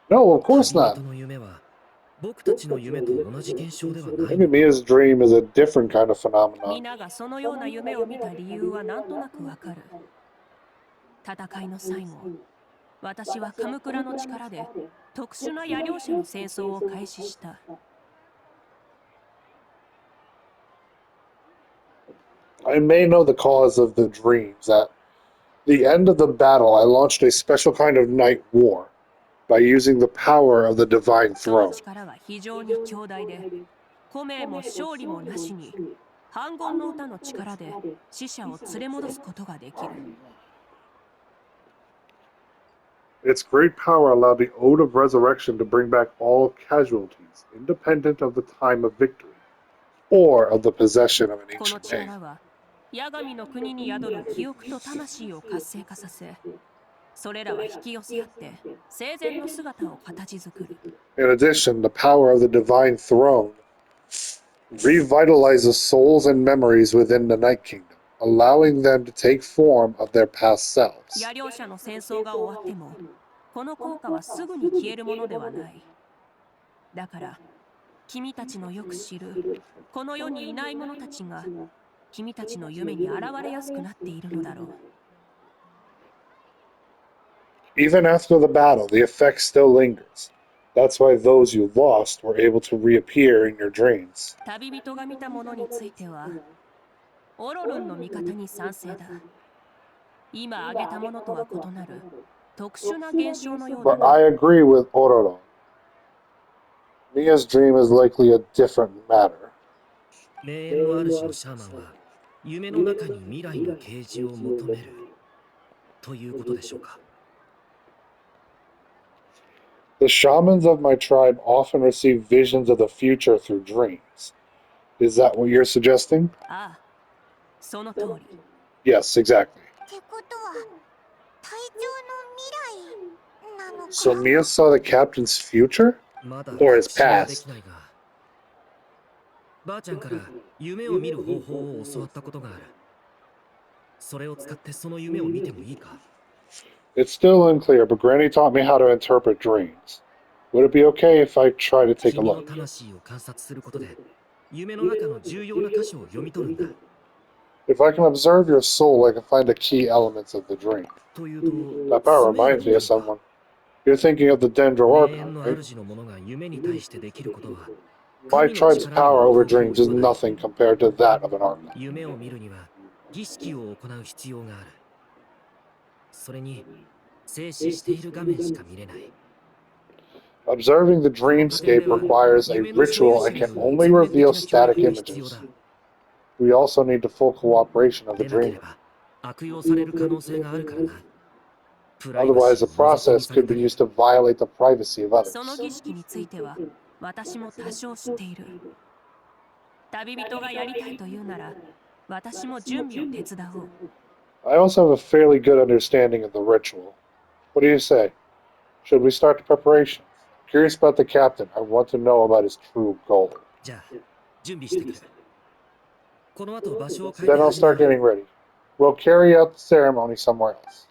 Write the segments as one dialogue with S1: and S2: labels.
S1: No, of course
S2: 旅
S1: not.
S2: 人の夢は僕たちの夢と同じ現象ではない
S1: Maybe
S2: のか。
S1: Mia's dream is a different kind of phenomenon.
S3: 皆がそのような夢を見た理由はなんとなくわかる。戦いの最後、私はカムクラの力で特殊な野猟者の戦争を開始した。
S1: I may know the cause of the dreams. At the end of the battle, I launched a special kind of night war by using the power of the divine
S3: その
S1: throne.
S3: 力は非常に強大で、古名も勝利もなしに、反言の歌の力で死者を連れ戻すことができる。
S1: Its great power allowed the Ode of Resurrection to bring back all casualties, independent of the time of victory or of the possession of an
S3: この
S1: ancient name.
S3: 力は、八神の国に宿る記憶と魂を活性化させ、それらは引き寄せ合って生前の姿を形作る。
S1: In addition, the power of the divine throne revitalizes souls and memories within the Night Kingdom, allowing them to take form of their past selves.
S3: 野猟者の戦争が終わっても、この効果はすぐに消えるものではない。だから、君たちのよく知る、この世にいない者たちが、君たちの夢に現れやすくなっているのだろう。
S1: Even after the battle, the effect still lingers. That's why those you lost were able to reappear in your dreams.
S3: 旅人が見たものについては、オロルンの味方に賛成だ。今挙げたものとは異なる特殊な現象のようだ
S1: But
S3: な。
S1: I agree with Ororo. Mia's dream is likely a different matter.
S2: 名園の主のシャーマンは夢の中に未来の啓示を求めるということでしょうか。
S1: The shamans of my tribe often receive visions of the future through dreams. Is that what you're suggesting?
S3: ああ、その通り。
S1: Yes, exactly.
S4: ってことは隊長の未来なのか。
S1: So Mia saw the captain's future?
S2: まだ
S1: Or his
S2: 確信はで
S1: past?
S2: きないが、ばあちゃんから夢を見る方法を教わったことがある。それを使ってその夢を見てもいいか。
S1: It's still unclear, but Granny taught me how to interpret dreams. Would it be okay if I try to take a
S2: 君の
S1: look?
S2: 魂を観察することで夢の中の重要な箇所を読み取るんだ。
S1: If I can observe your soul, I can find the key elements of the dream.
S2: というと、
S1: That power reminds me of someone. You're thinking of the
S2: 名
S1: Dendro
S2: 園
S1: Archon,
S2: の
S1: right?
S2: 主の者が夢に対してできることは、
S1: My
S2: 神の
S1: tribe's
S2: 力に
S1: power
S2: よ
S1: over
S2: る方法
S1: dreams is
S2: ではない。
S1: nothing compared to that of an Archon.
S2: 夢を見るには儀式を行う必要がある。それに静止している画面しか見れない。
S1: Observing the
S2: この過程
S1: dreamscape
S2: では
S1: requires a
S2: 夢の所有
S1: ritual
S2: 者
S1: and
S2: に
S1: can
S2: よる
S1: only
S2: 全面
S1: reveal
S2: 的な協
S1: static
S2: 力が必要
S1: images.
S2: だ。
S1: We also need the full cooperation of the
S2: でなけ
S1: dreamer.
S2: れば悪用される可能性があるからな。プライバ
S1: Otherwise,
S2: シ
S1: the
S2: ーを覗き見
S1: process
S2: され
S1: could
S2: た
S1: be
S2: り、
S1: used to violate the privacy of others.
S3: その儀式については、私も多少知っている。旅人がやりたいというなら、私も準備を手伝おう。
S1: I also have a fairly good understanding of the ritual. What do you say? Should we start the preparations? Curious about the captain. I want to know about his true goal.
S2: じゃあ準備してくる。この後場所を変え
S1: Then
S2: て
S1: I'll
S2: 始めよ
S1: start
S2: う。
S1: getting ready. We'll carry out the ceremony somewhere else.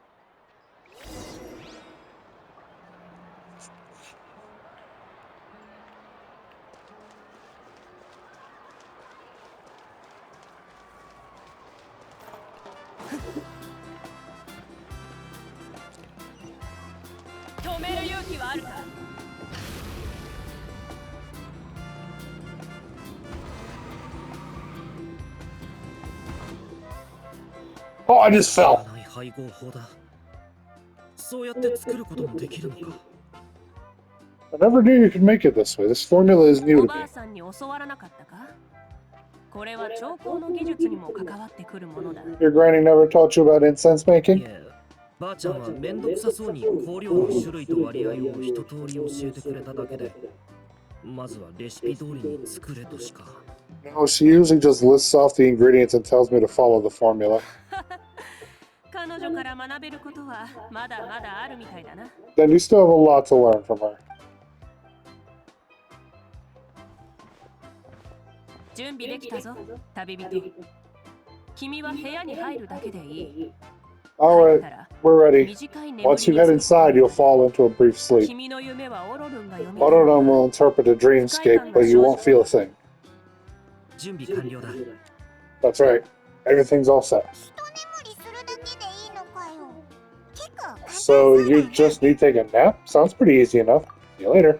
S1: Oh, I just
S2: 知ら
S1: fell.
S2: ない配合法だ。そうやって作ることもできるのか。
S1: I never knew you could make it this way. This formula is new
S3: お
S1: to
S3: ば
S1: me.
S3: あさんに教わらなかったか。これは調香の技術にも関わってくるものだ。
S1: Your granny never taught you about incense
S2: い
S1: making?
S2: え、ばあちゃんはめんどくさそうに香料の種類と割合を一通り教えてくれただけで、まずはレシピ通りに作れとしか。
S1: No, she usually just lists off the ingredients and tells me to follow the formula.
S3: 彼女から学べることはまだまだあるみたいだな。
S1: Then you still have a lot to learn from her.
S3: 準備できたぞ、旅人。君は部屋に入るだけでいい。
S1: Alright, we're ready.
S3: 短い眠
S1: Once
S3: り
S1: you
S3: に
S1: head
S3: つく
S1: inside, you'll fall into a brief sleep.
S3: 君の夢はオロルンが読み取る
S1: Autodom will interpret the dreamscape, but you won't feel a thing.
S2: 準備完了だ。
S1: That's right. Everything's all set.
S4: 一眠りするだけでいいのかよ。結構簡単
S1: So
S4: そうだ
S1: you
S4: ね。
S1: just need to take a nap? Sounds pretty easy enough. See you later.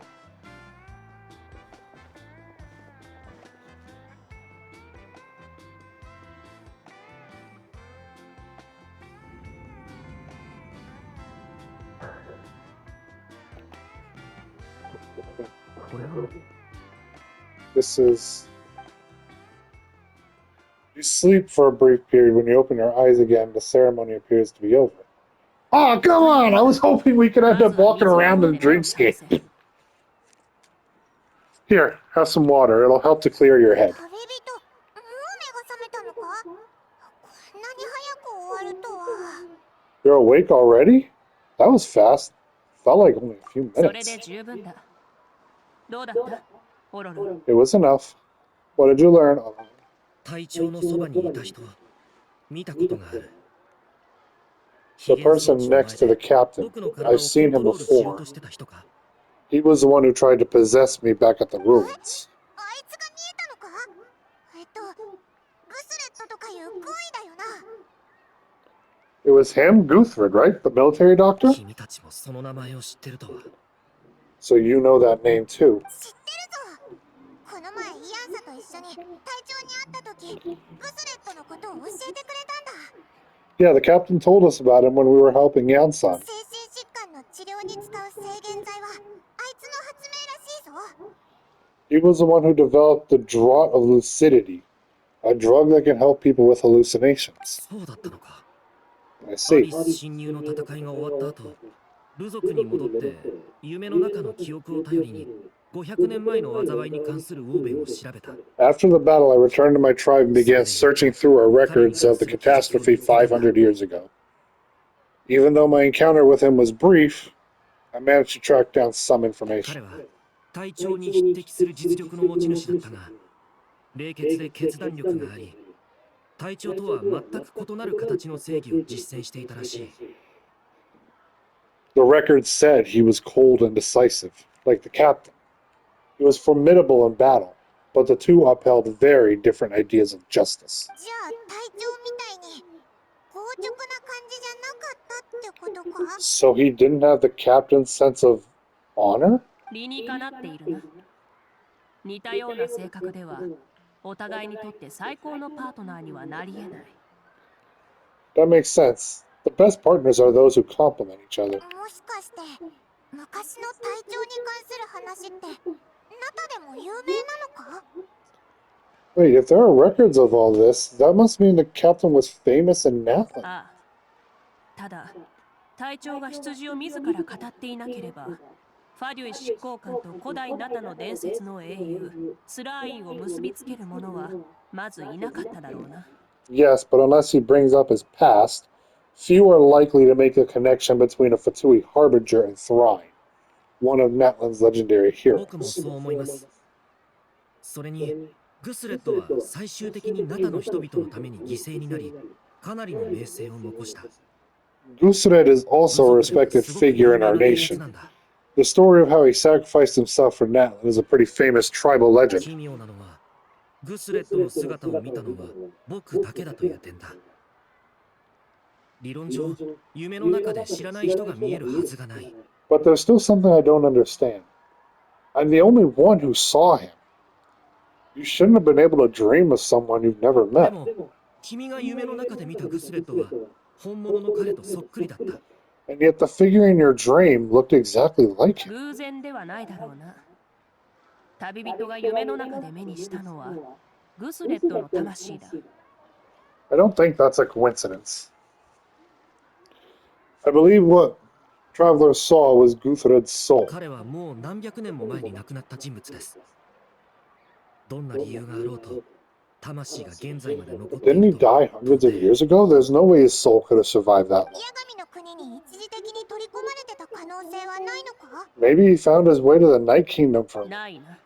S1: This is... You sleep for a brief period. When you open your eyes again, the ceremony appears to be over. Oh, come on! I was hoping we could end up walking around in the dreamscape. Here, have some water. It'll help to clear your head.
S4: 旅人、もう目が覚めたのか？こんなに早く終わるとは。
S1: You're awake already? That was fast. Felt like only a few
S3: それ
S1: minutes.
S3: で十分だ。どうだったオロルン。
S1: It was enough. What did you learn?
S2: 隊長のそばにいた人、見たことがある。
S1: The person next to the captain.
S2: 僕の体を
S1: I've
S2: コ
S1: seen
S2: ント
S1: him
S2: ロールしよう
S1: before.
S2: としてた人か。
S1: He was the one who tried to possess me back at the ruins.
S4: あいつが見えたのか？グスレットとかいう軍医だよな。
S1: It was him, Guthrid, right? The military doctor?
S2: 君たちもその名前を知ってるとは。
S1: So you know that name too.
S4: 知ってるぞ。この前イアンサと一緒に隊長に会った時、グスレットのことを教えてくれたんだ。
S1: Yeah, the captain told us about him when we were helping Yansan.
S4: 精神疾患の治療に使う制限剤はあいつの発明らしいぞ。
S1: He was the one who developed the draught of lucidity, a drug that can help people with hallucinations.
S2: そうだったのか。
S1: I
S2: ア
S1: see.
S2: リス侵入の戦いが終わった後、部族に戻って夢の中の記憶を頼りに500年前の災いに関するオーベンを調べた。
S1: After the battle, I returned to my tribe and began searching through our records of the catastrophe 500 years ago. Even though my encounter with him was brief, I managed to track down some
S2: 彼
S1: information.
S2: は隊長に匹敵する実力の持ち主だったが、冷血で決断力があり、隊長とは全く異なる形の正義を実践していたらしい。
S1: The records said he was cold and decisive, like the captain. He was formidable in battle, but the two upheld very different ideas of justice.
S4: じゃあ隊長みたいに硬直な感じじゃなかったってことか？
S1: So he didn't have the captain's sense of honor?
S3: 理にかなっているな。似たような性格ではお互いにとって最高のパートナーにはなり得ない。
S1: That makes sense. The best partners are those who complement each other.
S4: もしかして昔の隊長に関する話ってナタでも有名なのか？
S1: Wait, if there are records of all this, that must mean the captain was famous in Nathan.
S3: ああ。ただ、隊長が出自を自ら語っていなければ、ファデュイ執行官と古代ナタの伝説の英雄、スラーインを結びつける者はまずいなかっただろうな。
S1: Yes, but unless he brings up his past, few are likely to make a connection between a Fatui harbinger and Thrine, one of Natlan's legendary
S2: 僕も
S1: heroes.
S2: そう思います。それに、グスレットは最終的にナタの人々のために犠牲になり、かなりの名声を残した。
S1: Gusred is also a respected figure in our nation. The story of how he sacrificed himself for Natlan is a pretty famous tribal legend.
S2: 奇妙なのは、グスレットの姿を見たのは僕だけだという点だ。理論上、夢の中で知らない人が見えるはずがない。
S1: But there's still something I don't understand. I'm the only one who saw him. You shouldn't have been able to dream of someone you've never
S2: で
S1: met.
S2: も、君が夢の中で見たグスレットは本物の彼とそっくりだった。
S1: And yet the figure in your dream looked exactly like him.
S3: 偶然ではないだろうな。旅人が夢の中で目にしたのはグスレットの魂だ。
S1: I don't think that's a coincidence. I believe what Traveler saw was Guthred's soul.
S2: 彼はもう何百年も前に亡くなった人物です。どんな理由があろうと、魂が現在まで残ってい
S1: Didn't he
S2: ると。
S1: die hundreds of years ago? There's no way his soul could have survived that long.
S4: ヤガミの国に一時的に取り込まれてた可能性はないのか？
S1: Maybe he found his way to the Night Kingdom from.
S3: ないな。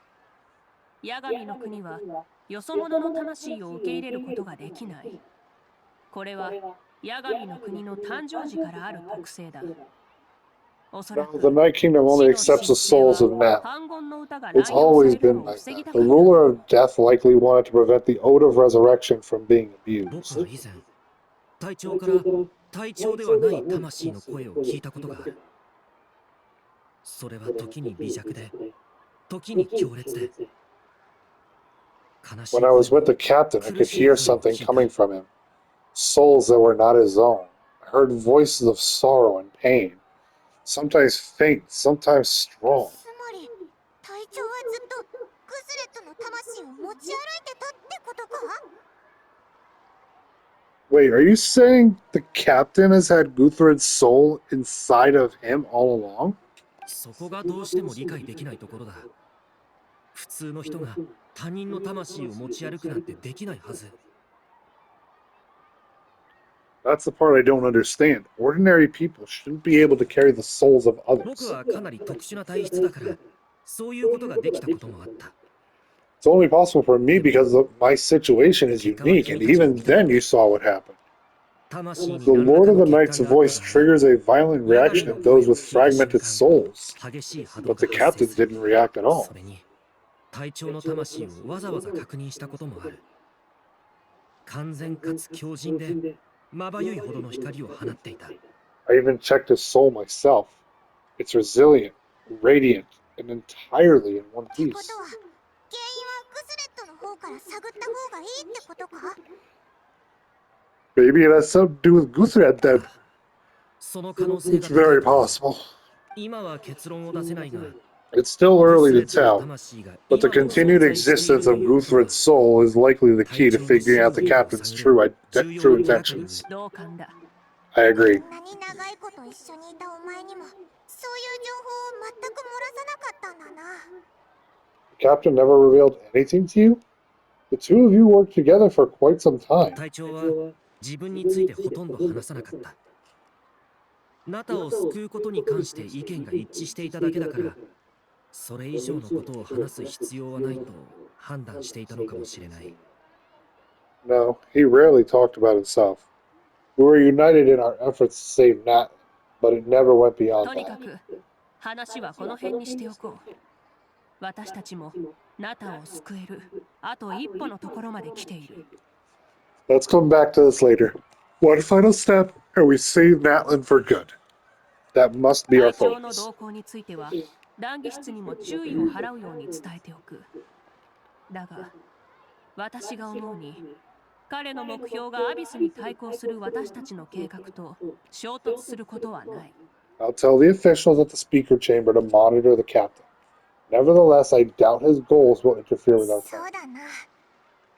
S3: ヤガミの国はよそ者の魂を受け入れることができない。これはヤガミの国の誕生時からある特性だ。おそら
S1: No,
S3: く
S1: the Night Kingdom
S3: 死
S1: only
S3: の
S1: accepts the
S3: 失勢
S1: souls of
S3: は
S1: men.
S3: 反言の歌が
S1: It's
S3: 乱用さ
S1: always
S3: れる
S1: been
S3: のを
S1: like
S3: 防ぎ
S1: that.
S3: た
S1: The
S3: かった。
S1: ruler of death likely wanted to prevent the ode of resurrection from being
S2: 僕
S1: abused.
S2: は以前隊長から隊長ではない魂の声を聞いたことがある。それは時に微弱で時に強烈で悲し
S1: When
S2: い
S1: I
S2: 声
S1: was with
S2: も
S1: the captain, I
S2: 苦
S1: could
S2: しい
S1: hear
S2: 声も
S1: something
S2: 聞いた。
S1: coming from him. Souls that were not his own. I heard voices of sorrow and pain, sometimes faint, sometimes strong.
S4: つまり隊長はずっとグスレットの魂を持ち歩いてたってことか？
S1: Wait, are you saying the captain has had Guthred's soul inside of him all along?
S2: そこがどうしても理解できないところだ。普通の人が他人の魂を持ち歩くなんてできないはず。
S1: That's the part I don't understand. Ordinary people shouldn't be able to carry the souls of
S2: 僕
S1: others.
S2: はかなり特殊な体質だからそういうことができたこともあった。
S1: It's only possible for me because my situation is unique, and even then you saw what happened.
S2: 魂に
S1: The
S2: 何ら
S1: Lord
S2: か
S1: of
S2: の
S1: the
S2: 欠
S1: Knight's
S2: 陥があった
S1: voice
S2: 場合、
S1: triggers a violent
S2: ヤガミ
S1: reaction
S2: の
S1: in
S2: 声
S1: those
S2: を
S1: with
S2: 聞いた瞬
S1: fragmented
S2: 間、
S1: souls,
S2: 激しい波動
S1: but the
S2: が発生
S1: captain
S2: する。
S1: didn't react at all.
S2: それに隊長の魂をわざわざ確認したこともある。完全かつ強靭でまばゆいほどの光を放っていた。
S1: I even checked his soul myself. It's resilient, radiant, and entirely in one
S4: って
S1: piece.
S4: ことは原因はグスレットの方から探った方がいいってことか？
S1: Maybe it has something to do with Guthred then.
S2: その可能性
S1: It's
S2: が高
S1: very
S2: いと思う。
S1: possible.
S2: 今は結論を出せないが、
S1: It's still
S2: グ
S1: early
S2: スレ
S1: to
S2: ットの
S1: tell,
S2: 魂が
S1: but the
S2: 今も存
S1: continued
S2: 在している
S1: existence
S2: と
S1: of
S2: いうことは、
S1: Guthred's soul is likely the
S2: 隊
S1: key to
S2: 長の
S1: figuring
S2: 真
S1: out the
S2: の意図を
S1: captain's
S2: 探る
S1: true
S2: 重要な手がかりに
S1: intentions.
S3: 同感だ。
S1: I
S4: こ
S1: agree.
S4: んなに長いこと一緒にいたお前にもそういう情報を全く漏らさなかったんだな。
S1: The captain never revealed anything to you? The two of you worked together for quite some time.
S2: 隊長は自分についてほとんど話さなかった。ナタを救うことに関して意見が一致していただけだから、それ以上のことを話す必要はないと判断していたのかもしれない。
S1: No, he rarely talked about himself. We were united in our efforts to save Nat, but it never went
S3: と
S1: beyond
S3: にか
S1: that.
S3: く話はこの辺にしておこう。私たちもナタを救えるあと一歩のところまで来ている。
S1: Let's come back to this later. One final step, and we save Natlan for good. That must be our
S3: 隊長の
S1: focus.
S3: 動向については談義室にも注意を払うように伝えておく。だが私が思うに彼の目標がアビスに対抗する私たちの計画と衝突することはない。
S1: I'll tell the officials at the speaker chamber to monitor the captain. Nevertheless, I doubt his goals will interfere with our
S4: そ
S1: plan.
S4: うだな。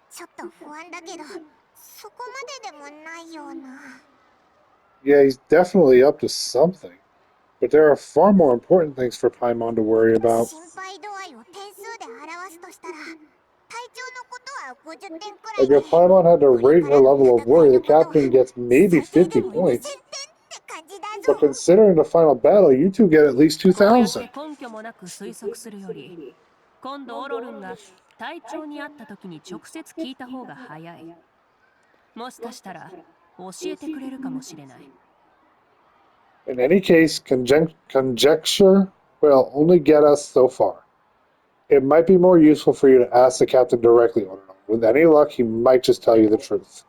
S4: ちょっと不安だけどそこまででもないような。
S1: Yeah, he's definitely up to something. But there are far more important things for Paimon to worry about.
S4: 心配度合いを点数で表すとしたら隊長のことは50点くら
S1: Like
S4: いで
S1: if Paimon had to
S4: これ
S1: rate
S4: か
S1: her
S4: らの
S1: level of
S4: 戦い
S1: worry,
S4: の
S1: the
S4: ことは
S1: captain gets maybe
S4: 最低で
S1: 50
S4: も2000点
S1: points.
S4: って感じだ
S1: But
S4: ぞ。
S1: considering the final battle, you two get at least
S3: こうやって
S1: 2,000.
S3: 根拠もなく推測するより今度オロルンが隊長に会った時に直接聞いた方が早い。もしかしたら教えてくれるかもしれない。
S1: In any case, conjecture will only get us so far. It might be more useful for you to ask the captain directly, Onono. With any luck, he might just tell you the truth.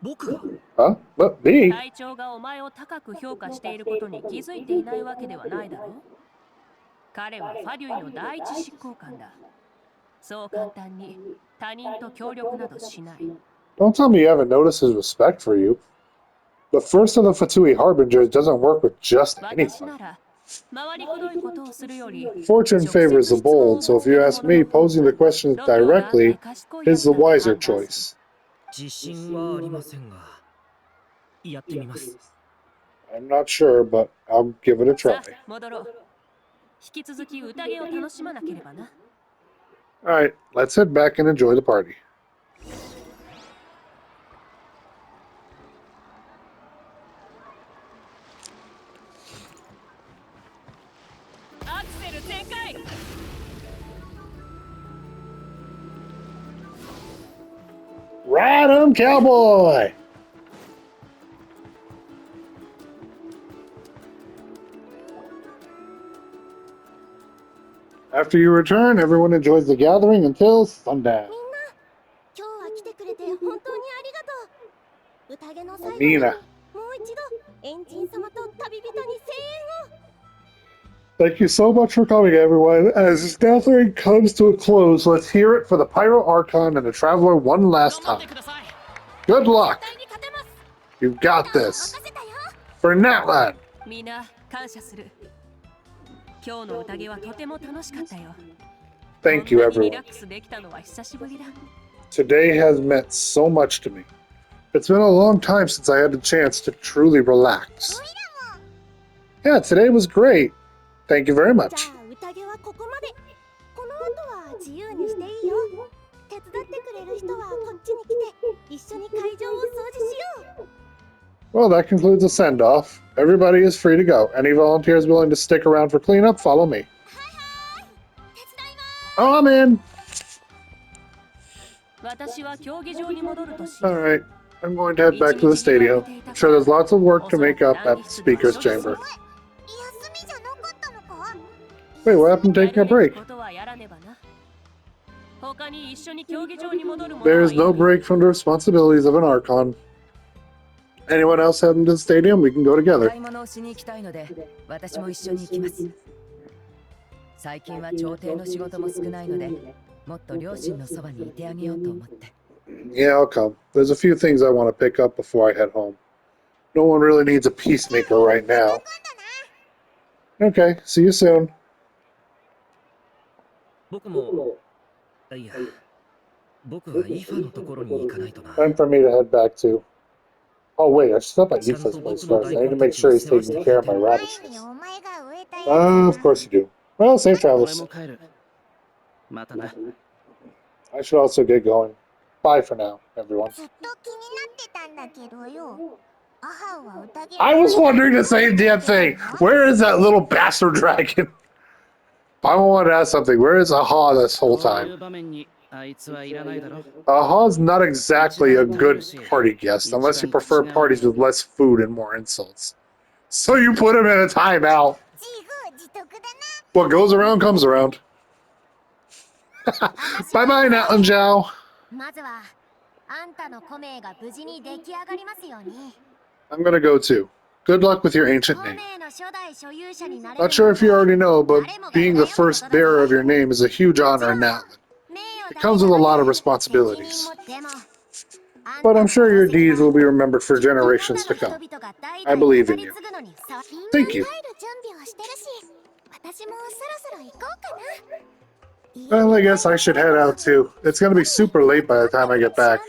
S2: 僕が
S1: Huh? What, me?
S3: 隊長がお前を高く評価していることに気づいていないわけではないだろう。彼はファデュイの第一執行官だ。そう簡単に他人と協力などしない。
S1: Don't tell me you haven't noticed his respect for you. The first of the Fatui Harbingers doesn't work with just
S3: 私
S1: anyone.
S3: なら回りくどいことをするより
S1: Fortune favors the bold, so if you ask me, posing the questions directly is the wiser choice.
S2: 自信はありませんが、やってみます。
S1: I'm not sure, but I'll give it a
S3: さ
S1: try.
S3: あ戻ろう。引き続き宴を楽しまなければな。
S1: Alright, let's head back and enjoy the party.
S3: アクセル全開。
S1: Ride 'em, cowboy! After you return, everyone enjoys the gathering until sundown.
S4: みんな今日は来てくれて本当にありがとう。宴の最後に
S1: Mina.
S4: もう一度エンジン様と旅人に声援を。
S1: Thank you so much for coming, everyone. As this gathering comes to a close, let's hear it for the Pyro Archon and the Traveler one last
S2: 頑張っ
S1: time.
S2: てください
S1: Good luck.
S4: 絶対に勝てます。
S1: You've got
S4: 任
S1: this.
S4: せたよ。
S1: For Natlan.
S3: みんな感謝する。今日の宴はとても楽しかったよ。
S1: Thank you,
S3: こんなにリ
S1: everyone.
S3: ラックスできたのは久しぶりだ。
S1: Today has meant so much to me. It's been a long time since I had the chance to truly relax.
S4: おいらも。
S1: Yeah, today was great. Thank you very
S4: じ
S1: much.
S4: ゃあ宴はここまで。この後は自由にしていいよ。手伝ってくれる人はこっちに来て一緒に会場を掃除しよう。
S1: Well, that concludes the send-off. Everybody is free to go. Any volunteers willing to stick around for cleanup, follow me.
S4: はいはい。手伝います。
S1: Oh, I'm in.
S3: 私は競技場に戻るとし、
S1: All right. I'm going to head back to the stadium. I'm sure there's lots of work to make up at the speaker's chamber.
S4: 休みじゃなかったのか。
S1: Wait, what happened to taking a
S3: やるべ
S1: break?
S3: きことはやらねばな。他に一緒に競技場に戻る者
S1: There
S3: は
S1: is
S3: い
S1: no
S3: る
S1: break from the responsibilities of an Archon. Anyone else heading to the stadium? We can go together.
S5: 買い物をしに行きたいので、私も一緒に行きます。最近は朝廷の仕事も少ないので、もっと両親のそばにいてあげようと思って。
S1: Yeah, I'll come. There's a few things I want to pick up before I head home. No one really needs a peacemaker right now. Okay, see you soon.
S2: 僕もいや僕はイーファのところに行かないとな
S1: Time for me to head back to. Oh wait, I should stop at Aoife's place first. I need to make sure he's taking care of my
S4: 前
S1: radishes.
S4: にお前が植えたや
S1: Of course you do. Well, safe
S2: 俺
S1: travels.
S2: も帰るまたな
S1: I should also get going. Bye for now, everyone.
S4: ずっと気になってたんだけどよ。アハウは宴
S1: I was wondering the same damn thing. Where is that little bastard dragon? I wanted to ask something. Where is Aha this whole
S2: こうい
S1: time?
S2: う場面にあいつはいらないだろ
S1: Aha's not exactly a good party guest, unless you prefer parties with less food and more insults. So you put him in a timeout.
S4: 自業自得だ
S1: What goes around comes around. Bye bye, Natlan Zhao.
S4: な。まずはあんたのコメが無事に出来上がりますように。
S1: I'm gonna go too. Good luck with your ancient
S4: コ
S1: name.
S4: メの初代所有者になれる
S1: Not sure if you already know, but being the first bearer of your name is a huge honor in Natlan. It comes with a lot of responsibilities. But I'm sure your deeds will be remembered for generations to come. I believe in you. Thank you. Well, I guess I should head out too. It's gonna be super late by the time I get back.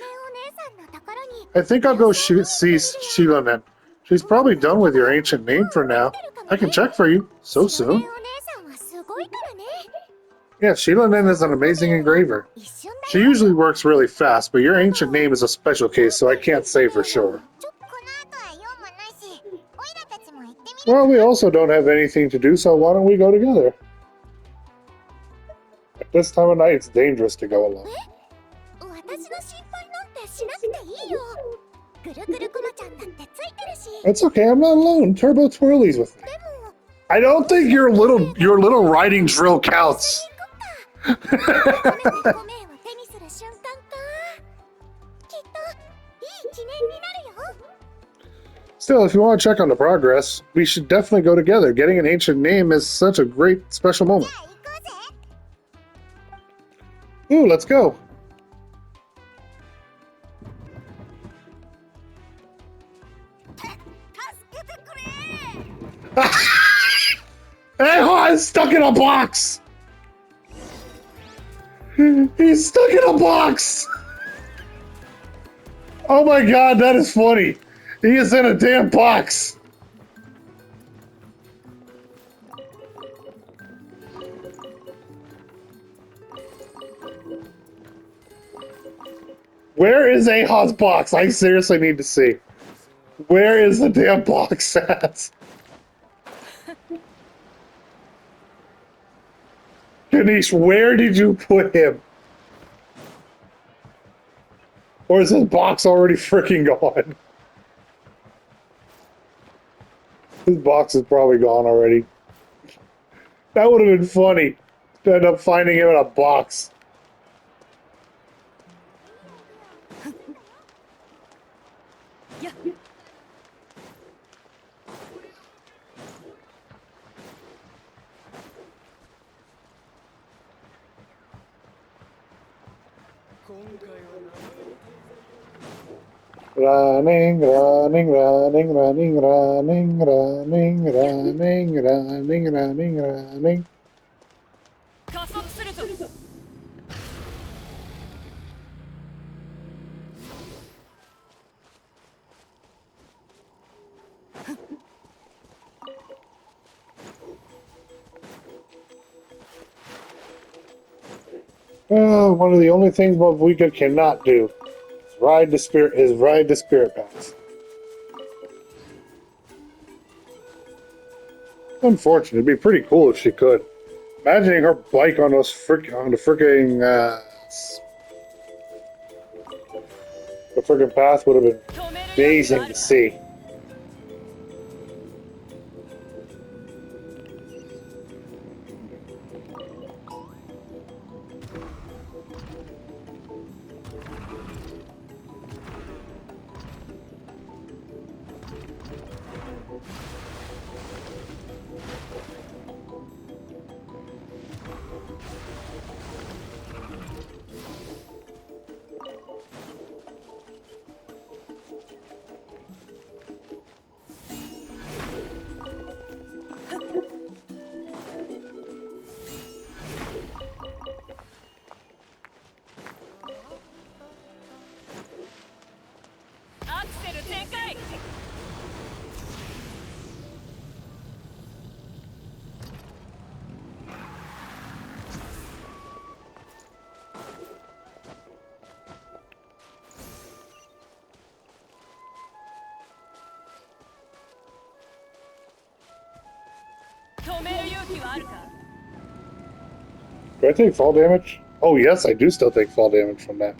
S1: I think I'll go see Shilanen. She's probably done with your ancient name for now. I can check for you. So soon. Yeah, Shilanen is an amazing engraver. She usually works really fast, but your ancient name is a special case, so I can't say for sure. Well, we also don't have anything to do, so why don't we go together? At this time of night, it's dangerous to go alone. It's okay, I'm not alone. Turbo Twirly's with me. I don't think your little riding drill counts. Still, if you want to check on the progress, we should definitely go together. Getting an ancient name is such a great, special moment. Ooh, let's go. Hey, I'm stuck in a box! He's stuck in a box! Oh my god, that is funny. He is in a damn box. Where is Aha's box? I seriously need to see. Where is the damn box at? Ganesh, where did you put him? Or is his box already freaking gone? His box is probably gone already. That would have been funny. End up finding him in a box.
S5: Yeah.
S1: Running, running, running, running, running, running, running, running, running, running.
S5: 加速するぞ。
S1: One of the only things Wavika cannot do is ride the spirit pass. Unfortunate. It'd be pretty cool if she could. Imagining her bike on the freaking the freaking path would have been
S5: 止める勇気は
S1: amazing
S5: あ
S1: to
S5: るか。
S1: see. Do I take fall damage? Oh yes, I do still take fall damage from that.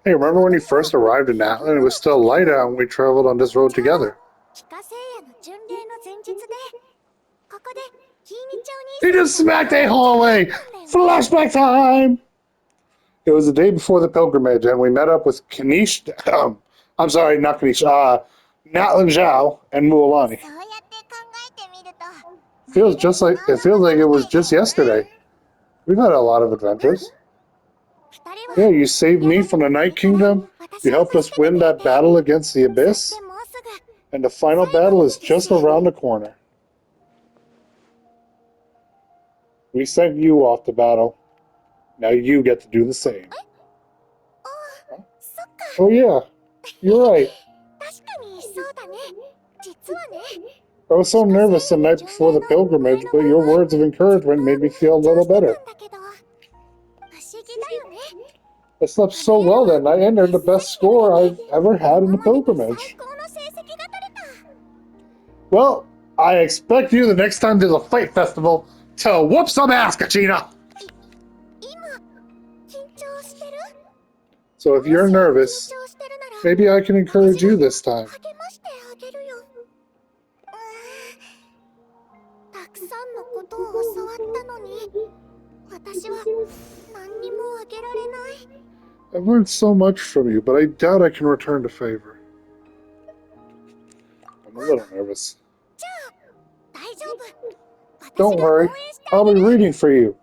S1: Hey, remember when you first arrived in Atlan? It was still light out and we traveled on this road together. He just smacked a hallway! Flashback time! It was the day before the pilgrimage, and we met up with Kanish. I'm sorry, not Kanish. Natlan Zhao and Mualani. Feels like it was just yesterday. We've had a lot of adventures. Yeah, you saved me from the Night Kingdom. You helped us win that battle against the Abyss. And the final battle is just around the corner. We sent you off to battle. Now you get to do the same. Oh yeah, you're right. I was so nervous the night before the pilgrimage, but your words of encouragement made me feel a little better. I slept so well that night and earned the best score I've ever had in the pilgrimage. Well, I expect you the next time there's a fight festival to whoop some ass, Kachina! So if you're nervous, maybe I can encourage you this time. I've learned so much from you, but I doubt I can return the favor. I'm a little nervous. Don't worry, I'll be reading for you.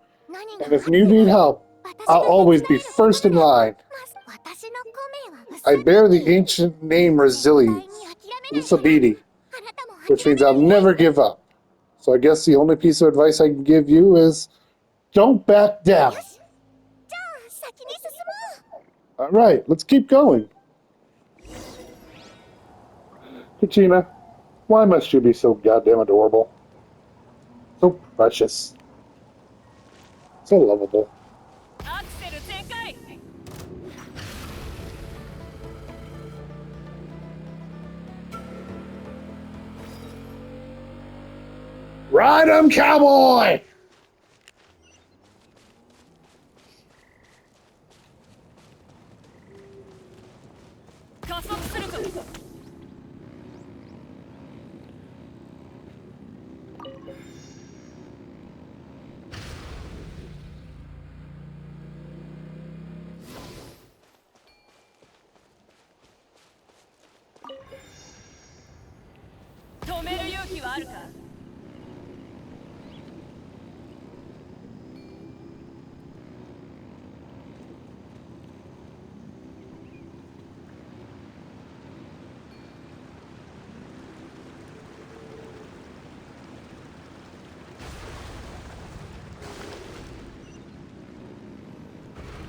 S1: And if you need help, I'll always be first in line. I bear the ancient name Resilience, Uthabidi, which means I'll never give up. So I guess the only piece of advice I can give you is don't back down.
S4: じゃあ先に進もう。
S1: All right, let's keep going. Katrina, why must you be so goddamn adorable? So precious. So lovable.
S3: アクセル全開。
S1: Ride 'em, cowboy!
S3: 加速するぞ。止める勇気はあるか。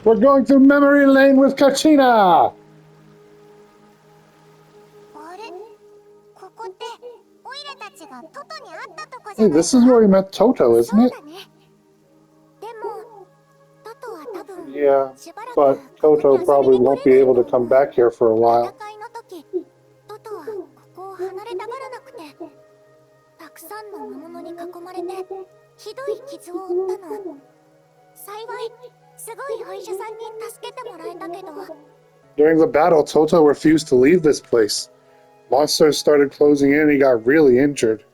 S1: We're going through memory lane with Katrina!
S4: あれ、ここってオイラたちがトトに会ったとこじゃ
S1: Hey,
S4: ない
S1: this
S4: か。
S1: is where we met Toto,
S4: そ
S1: isn't
S4: う
S1: it?
S4: だね。でもトトは多分
S1: Yeah,
S4: しばらく
S1: but
S4: ここ
S1: Toto
S4: に遊び
S1: probably
S4: に来
S1: won't
S4: れ
S1: be
S4: ない
S1: able
S4: と
S1: to come
S4: 思う。
S1: back here for a
S4: 戦
S1: while.
S4: いの時トトはここを離れたがらなくて、たくさんの魔物に囲まれてひどい傷を負ったの。幸いすごいお医者さんに助けてもらえたけど、
S1: During the battle, Toto refused to leave this place. Monsters started closing in and he got really injured.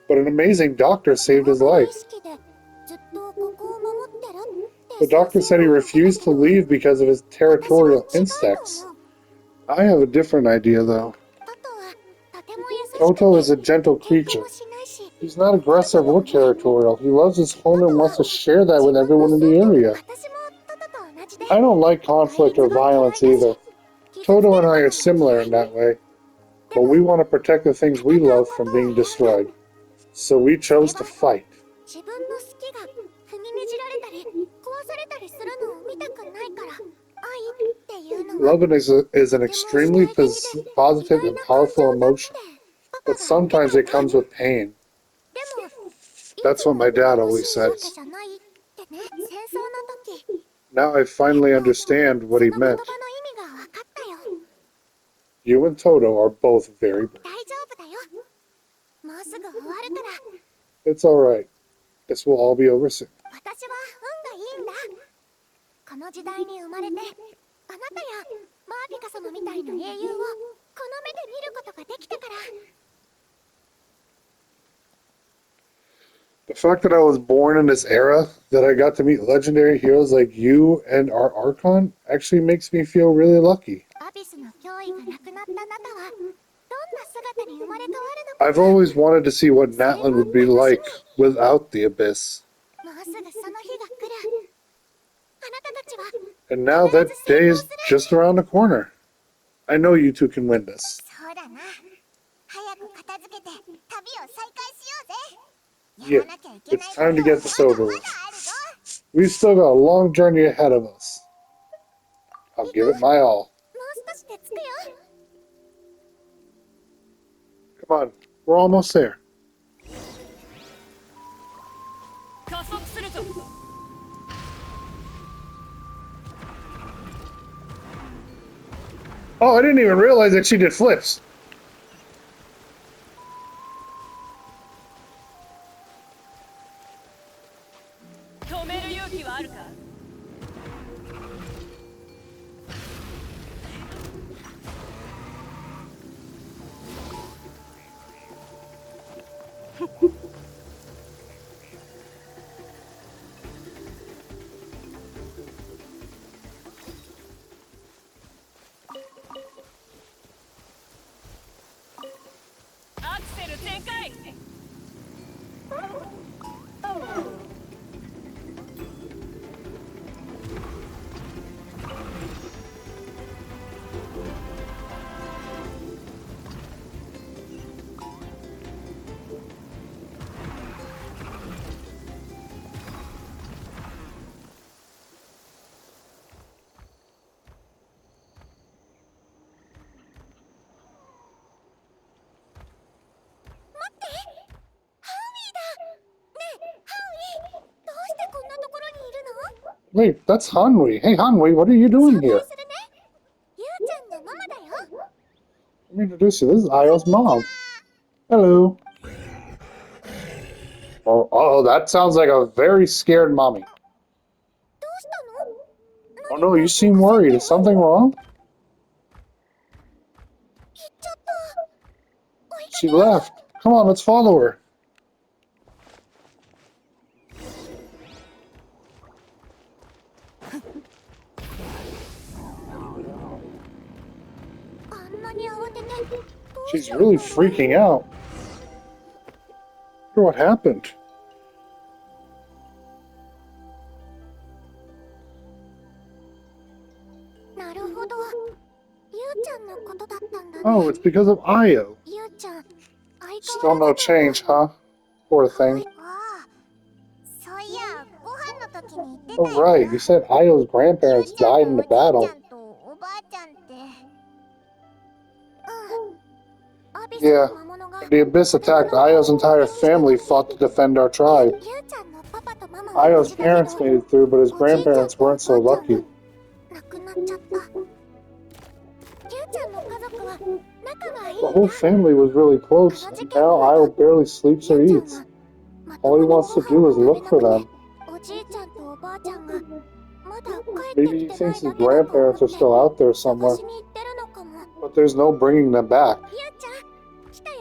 S1: But an amazing doctor saved his
S4: 無
S1: life.
S4: 意識でずっとここを守ってるっ
S1: The
S4: て
S1: doctor
S4: 先
S1: said
S4: 生
S1: he
S4: は言ってた
S1: refused
S4: け
S1: to
S4: ど、
S1: leave because of his
S4: 私は
S1: territorial
S4: 違うと
S1: instincts.
S4: 思う。
S1: I have a different idea, though.
S4: トトはとても優しくて
S1: Toto is a gentle
S4: 喧嘩
S1: creature.
S4: もしないし、
S1: He's not aggressive or territorial. He loves his home and wants to share that with
S4: 自分
S1: everyone
S4: の
S1: in the
S4: せいで
S1: area.
S4: 私もトトと同じで、
S1: I don't like conflict or violence either. Toto and I are similar in that way. But we want to protect the things we love from being destroyed. So we chose to fight.
S4: 自分の好きが踏みにじられたり壊されたりするのを見たくないから、愛っていうのは
S1: Love is an extremely positive and powerful emotion, but sometimes it comes with pain.
S4: でも
S1: That's what my dad always
S4: いつも楽しいわけ
S1: says.
S4: じゃないってね。戦争の時
S1: Now I finally understand
S4: そ
S1: what
S4: の
S1: he
S4: 言葉の意
S1: meant.
S4: 味が分かったよ。
S1: You and Toto are both very brave.
S4: 大丈夫だよ。もうすぐ終わるから。
S1: It's alright. This will all be over soon.
S4: 私は運がいいんだ。この時代に生まれて、あなたやマーピカ様みたいな英雄をこの目で見ることができたから。
S1: The fact that I was born in this era, that I got to meet legendary heroes like you and our Archon, actually makes me feel really lucky.
S4: アビスの脅威がなくなったあなたはどんな姿に生まれ変わるのか。
S1: I've always wanted to see what Natlan would be like without the Abyss.
S4: もうすぐその日が来る。あなたたちは
S1: And now that day is just around the corner. I know you two can win this.
S4: そうだな。早く片付けて旅を再開しようぜ。
S1: Yeah, it's time to get this over with. We've still got a long journey ahead of us. I'll give it my all.
S4: もう少しで着くよ。
S1: Come on, we're almost there.
S3: 加速するぞ。
S1: Oh, I didn't even realize that she did flips.
S3: 止める勇気はあるか。 アクセル全開。
S1: All Wait, that's Hanwi. Hey, Hanwi, what are you doing here?
S4: するね。ゆうちゃんのママだよ。
S1: Let me introduce you. This is Io's mom. Hello. Oh, that sounds like a very scared mommy.
S4: どうしたの？
S1: Oh no, you seem worried. Is something wrong?
S4: 行っちゃった。おいで
S1: She left. Come on, let's follow her.
S4: あんなに慌てて。どう
S1: She's
S4: したの？
S1: really freaking out. I wonder what happened.
S4: なるほど。ゆうちゃんのことだったんだね。
S1: Oh, it's because of Io.
S4: ゆうちゃん、相
S1: Still
S4: 変わ
S1: no
S4: らずなんだ。
S1: change, huh? Poor thing.
S4: ああ、そういや、ご飯の時に言ってた
S1: Oh,
S4: よな。
S1: right. You said Io's
S4: ゆう
S1: grandparents
S4: ちゃ
S1: died
S4: ん
S1: in
S4: の
S1: the
S4: おじいちゃ
S1: battle.
S4: んとおばあちゃんって。アビス
S1: Yeah.
S4: の魔物が
S1: The Abyss attacked Io's entire family fought to defend our tribe.
S4: ゆうちゃんのパパとママは無
S1: Io's
S4: 事だけど、
S1: parents made it through, but his
S4: おじいちゃん
S1: grandparents
S4: とおば
S1: weren't
S4: あ
S1: so
S4: ちゃん
S1: lucky.
S4: が亡くなっちゃった。ゆうちゃんの家族は仲がいいん
S1: The
S4: だ。
S1: whole family was really close, and now Io barely sleeps
S4: ゆ
S1: or
S4: うちゃん
S1: eats.
S4: はまと
S1: All
S4: も
S1: he
S4: にご
S1: wants to
S4: 飯
S1: do
S4: を
S1: is
S4: 食べ
S1: look
S4: な
S1: for
S4: く
S1: them.
S4: て、おじいちゃんとおばあちゃんがまだ帰っ
S1: Maybe
S4: て
S1: he
S4: きてない
S1: thinks his
S4: だけだと思っ
S1: grandparents
S4: て
S1: are still out there
S4: 探
S1: somewhere,
S4: しに行ってるのかも。
S1: but there's no bringing them back.
S4: ゆうちゃん、来たよ。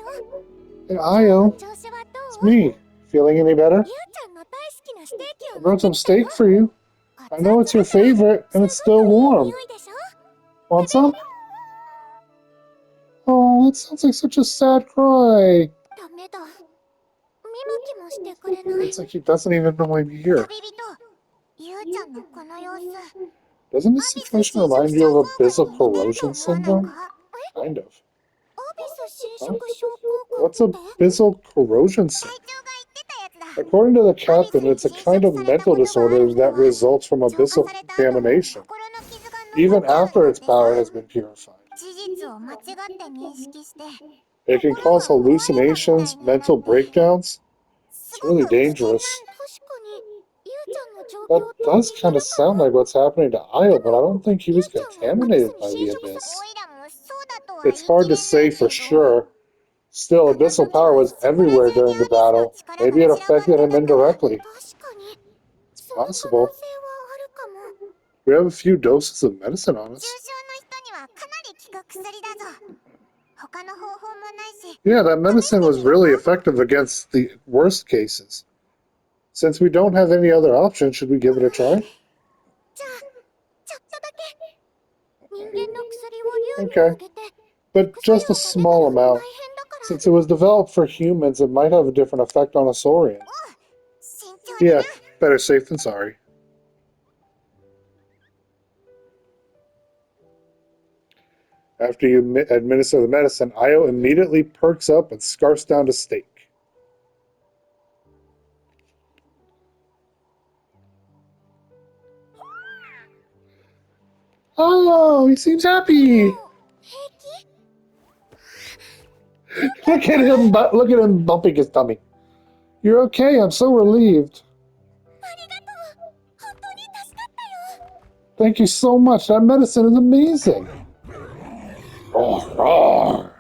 S1: Hey,
S4: 今日の
S1: Io,
S4: 調子はど
S1: it's
S4: う？
S1: me. Feeling any better?
S4: ゆうちゃんの大好きなステーキ
S1: I
S4: を持っ
S1: brought
S4: て
S1: some
S4: きたよ。
S1: steak for you. I know it's your favorite, and it's
S4: す
S1: still
S4: ごくいい
S1: warm.
S4: 匂いでしょ？
S1: Want some? Oh, that sounds like such a sad cry.
S4: ダメだ。見向きもしてくれない。
S1: It's like he doesn't even know I'm here.
S4: 旅人、ゆうちゃんのこの様子。
S1: Doesn't this
S4: アビス
S1: situation
S4: 侵食
S1: remind
S4: 症
S1: you of
S4: 候群
S1: abyssal
S4: に似てると
S1: corrosion
S4: 思わない
S1: syndrome?
S4: か？
S1: Kind of.
S4: アビス侵食症候
S1: What's
S4: 群って？
S1: abyssal corrosion
S4: 隊
S1: syndrome?
S4: 長が言ってたやつだ。
S1: According to the
S4: アビス
S1: captain,
S4: に
S1: it's a
S4: 侵
S1: kind
S4: 食
S1: of
S4: された
S1: mental
S4: ことがある
S1: disorder
S4: 人は
S1: that results from
S4: 浄化
S1: abyssal
S4: された後も
S1: contamination,
S4: 心の傷が残
S1: even
S4: っちゃうん
S1: after
S4: だっ
S1: its
S4: て
S1: power
S4: さ。
S1: has been purified.
S4: 事実を間違って認識して
S1: It can
S4: 心
S1: cause
S4: が壊れたみたい
S1: hallucinations,
S4: になっ
S1: mental
S4: て
S1: breakdowns.
S4: す
S1: It's
S4: ごく
S1: really
S4: 危険なん。
S1: dangerous.
S4: 確かにゆうちゃんの状
S1: That
S4: 況と
S1: does
S4: 似て
S1: kind
S4: る
S1: of
S4: か
S1: sound
S4: も。
S1: like what's happening to Io, but I don't think he
S4: ゆ
S1: was
S4: うちゃんがアビス
S1: contaminated
S4: に
S1: by
S4: 侵
S1: the
S4: 食さ
S1: abyss.
S4: おいらもそうだとは言い
S1: It's
S4: 切
S1: hard
S4: れ
S1: to
S4: な
S1: say
S4: い
S1: for
S4: けど、
S1: sure. Still,
S4: あの
S1: abyssal
S4: 時
S1: power
S4: は
S1: was
S4: そこら
S1: everywhere
S4: 中に
S1: during the
S4: アビスの
S1: battle.
S4: 力が
S1: Maybe it
S4: 散らばっ
S1: affected
S4: て
S1: him
S4: たから、
S1: indirectly.
S4: 確かに
S1: It's
S4: その可能性
S1: possible.
S4: はあるかも。
S1: We have a few doses of medicine on
S4: 重
S1: us.
S4: 症の人にはかなり効く薬だぞ。他の方法もないし、
S1: Yeah, that
S4: 試して
S1: medicine
S4: み
S1: was
S4: る
S1: really
S4: か？
S1: effective against the worst cases. Since we don't have any other option, should we give it a try?
S4: じゃあ、ちょっとだけ。人間の薬を竜に
S1: Okay,
S4: あげて、
S1: but
S4: 副作
S1: just
S4: 用
S1: a
S4: が出た
S1: small
S4: ら大
S1: amount.
S4: 変だから。
S1: Since it was developed for humans, it might have a different effect on a saurian.
S4: 慎重にな。
S1: Yeah, better safe than sorry. After you administer the medicine, Io immediately perks up and scarfs down to steak. Oh, he seems happy.
S4: 平気？
S1: Look at him! Look at him bumping his tummy. You're okay. I'm so relieved.
S4: ありがとう。本当に助かったよ。
S1: Thank you so much. That medicine is amazing. Roar, roar.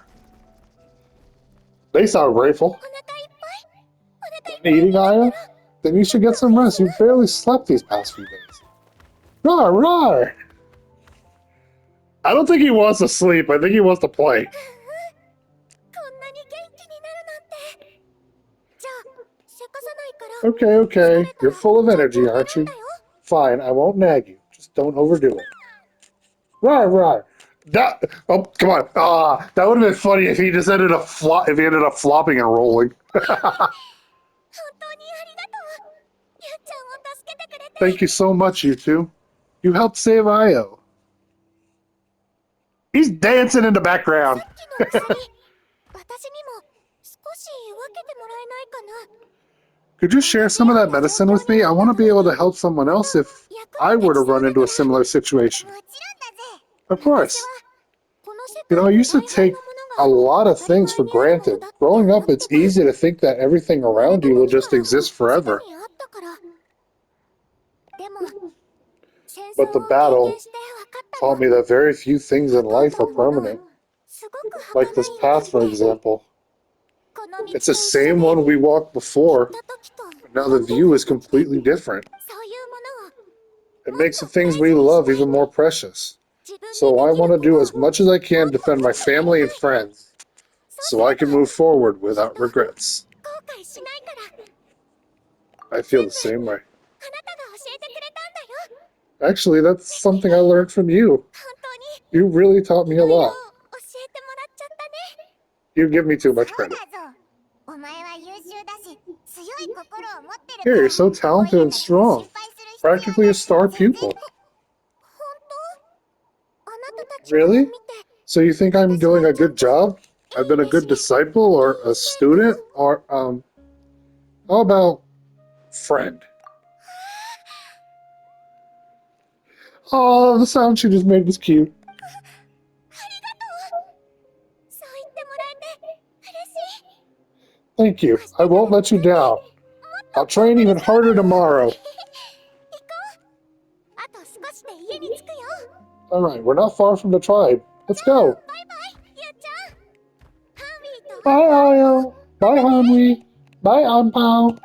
S1: They sound grateful.
S4: お腹いっぱい？お腹いっぱい
S1: Eating
S4: になった
S1: Io?
S4: ら
S1: Then you should get some rest. You've barely slept these past few days. Roar, roar. I don't think he wants to sleep. I think he wants to play.
S4: こんなに元気になるなんて。じゃあ、せかさないから。
S1: Okay, okay. You're full of
S4: ちゃんと
S1: energy,
S4: 寝るん
S1: aren't you?
S4: だよ。
S1: Fine, I won't nag you. Just don't overdo it. Roar, roar. That, oh, come on. Ah, that would have been funny if he just ended up if he ended up flopping and rolling.
S4: 本当にありがとう。ゆうちゃんを助けてくれて。
S1: Thank you so much, you two. You helped save Io. He's dancing in the background.
S4: さっきの薬、私にも少し分けてもらえないかな。
S1: Could you share some of that medicine with me? I want to be able to help someone else if I were to run into a similar situation.
S4: もちろんだぜ。
S1: Of course.
S4: 私はこの世
S1: You
S4: 界
S1: know, I
S4: に
S1: used to
S4: 大概
S1: take
S4: のも
S1: a
S4: のが
S1: lot of things for granted. Growing up, it's easy to think that everything around you will just exist
S4: すで
S1: forever.
S4: にあったから。でも
S1: But the battle taught me that very few things in life are permanent. Like this path, for example. It's the same one we walked before, but now the view is completely different. It makes the things we love even more precious. So I want to do as much as I can to defend my family and friends, so I can move forward without regrets. I feel the same way. Actually, that's something I learned from you. You really taught me a lot. You give me too much credit. Here, you're so talented and strong. Practically a star pupil. Really? So you think I'm doing a good job? I've been a good disciple or a student or, how about friend? Oh, the sound she just made was cute. Thank you. I won't let you down. I'll train even harder tomorrow. Alright, we're not far from the tribe. Let's go. Bye, Ayo. Bye, Hanwi. Bye, Anpao.